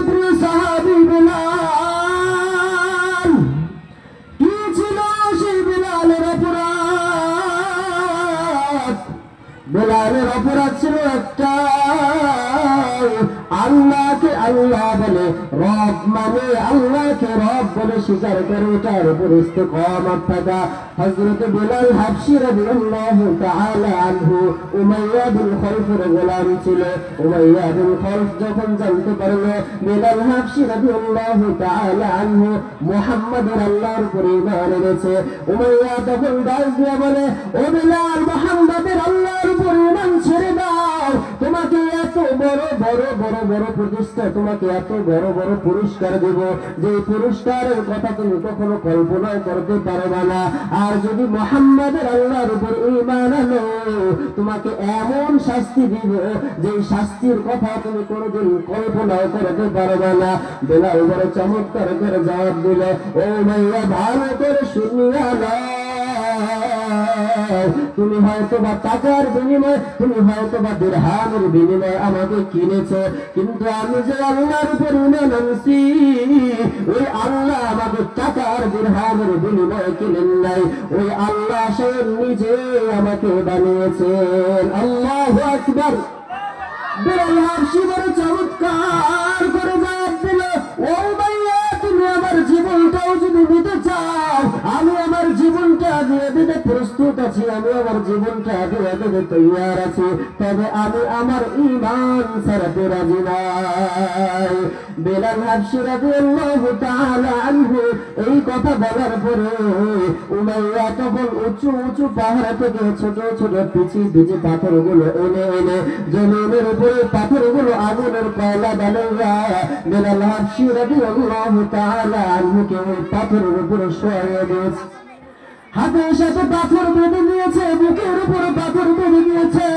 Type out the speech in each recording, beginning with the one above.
প্রিয় সাহাবী বিলাল, কি ছিল সেই বিলালের অপরাধ? বিলালের অপরাধ ছিল একটা, আল্লাহকে আল্লাহ বলে, রব মানে আল্লাহকে রব বলে স্বীকার করে এটার উপর ইস্তেকামত থাকা। হযরত বিলাল হাবশী রাদিয়াল্লাহু তাআলা আনহু উমাইয়া বিন খালফের গোলাম ছিল। উমাইয়া বিন খালফ যখন জানতে পারলো বিলাল হাবশী রাদিয়াল্লাহু তাআলা আনহু মুহাম্মাদের আল্লাহর উপর ঈমান এনেছে, উমাইয়া তখন ডাক দিয়ে বলে, ও বিলাল, মুহাম্মাদের আল্লাহর উপর ঈমান ছেড়ে দাও, তোমাকে এত বড় বড় বড় বড় প্রতিষ্ঠা, তোমাকে এত বড় বড় পুরস্কার দেব, যে পুরস্কারের কথা তুমি কখনো কল্পনা করতে পারবে না। আর যদি মুহাম্মাদের আল্লাহর উপর ঈমান আনো, তোমাকে এমন শাস্তি দিব যে শাস্তির কথা তুমি কোনোদিন কল্পনাও করতে পারবে না। বিলাল বড় চমৎকার করে জবাব দিল, ও মাইয়া, ভালো করে শুনিয়া নাও, তুমি হয়তো বা টাকার বিনিময়ে, তুমি হয়তো বা দিরহামের বিনিময়ে আমাকে কিনেছো, কিন্তু আমি যে আল্লাহর উপর ঈমান আনছি, ওই আল্লাহ আমাকে টাকার দিরহামের বিনিময়ে কিনেন নাই, ওই আল্লাহ স্বয়ং নিজে আমাকে বানিয়েছেন। আল্লাহু আকবার। বিলাল হাবশী বড় চমৎকার করে জবাব দিল, ও ভাইয়া, তুমি আমার জীবনটাও যদি দিতে চাও, আমি আমার জীবনটা দিয়ে দিতে প্রস্তুত আছি, আমি আমার জীবনটা দিয়ে দিতে তৈয়ার আছি, তবে আমি আমার ঈমান ছাড়তে রাজি নাই। বিলাল হাবশী রাদিয়াল্লাহু তাআলা আনহু এই কথা বলার পরে উমাইয়া তখন উঁচু উঁচু পাহাড় থেকে ছোট ছোট পিচি পিচি পাথরগুলো এনে এনে জমিনের উপরে পাথরগুলো আগুনের কয়লা বানাইয়া বিলাল হাবশী রাদিয়াল্লাহু তাআলা আনহুকে ওই পাথরের উপরে শোয়াইয়া দিয়েছে। হাতের সাথে পাথর বেঁধে দিয়েছে, বুকের উপরে পাথর বেঁধে দিয়েছে,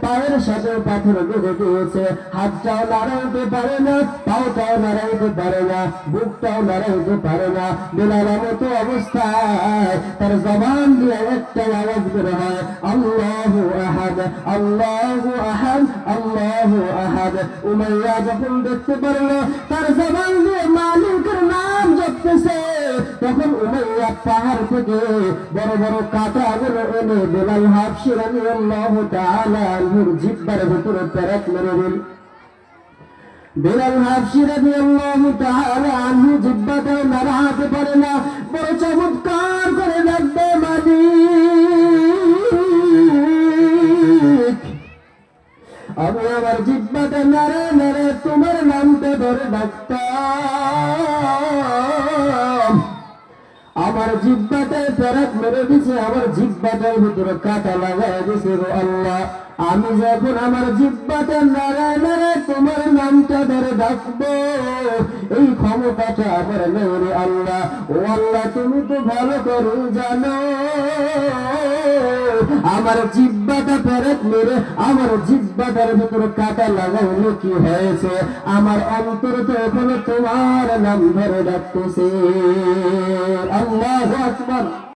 পায়ের সাথে পাথর বেঁধে দিয়েছে, হাতটাও নাড়াইতে পারে না, পাওটাও নাড়াইতে পারে না, বুকটাও নাড়াইতে পারে না। বিলালের মতো অবস্থায় তার জবান দিয়ে একটা আওয়াজ বের হয়, আল্লাহু আহাদ, আল্লাহু আহাদ, আল্লাহু আহাদ। উমাইয়া যখন দেখতে পারলো তার জবান দিয়ে মালিকের নাম জপতেছে, তখন উমাইয়া পাহাড় থেকে বড় বড় কাঁটাগুলো এনে বিলাল হাবশী রাদিয়াল্লাহু তাআলা আনহুর জিহ্বার ভিতরে পেরেক মেরে দিল। বিলাল হাবশী রাদিয়াল্লাহু তাআলা আনহু জিহ্বাটাও নাড়াতে পারে না, বড় চমৎকার করে ডাকবে, মালিক, আমি আমার জিহ্বাটা নাড়ে নাড়ে তোমার নামটা ধরে ডাকতাম, আমার জিহ্বাতে পেরেক মেরে দিছে, আমার জিহ্বাটার ভিতরে কাঁটা লাগাই দিছে। গো আল্লাহ, আমি যখন আমার জিহ্বাতে নাড়ায় নাড়ায় তোমার নামটা ধরে ডাকবো, এই ক্ষমতাটা আমার নেই রে আল্লাহ। ও আল্লাহ, তুমি তো ভালো করে জানো আমার জিহ্বাটা পেরেক মেরে আমার জিহ্বাটার ভিতরে কাঁটা লাগাইলে কি হয়েছে, আমার অন্তর তো এখনো তোমার নাম ধরে ডাকতেছে। আল্লাহু আকবার।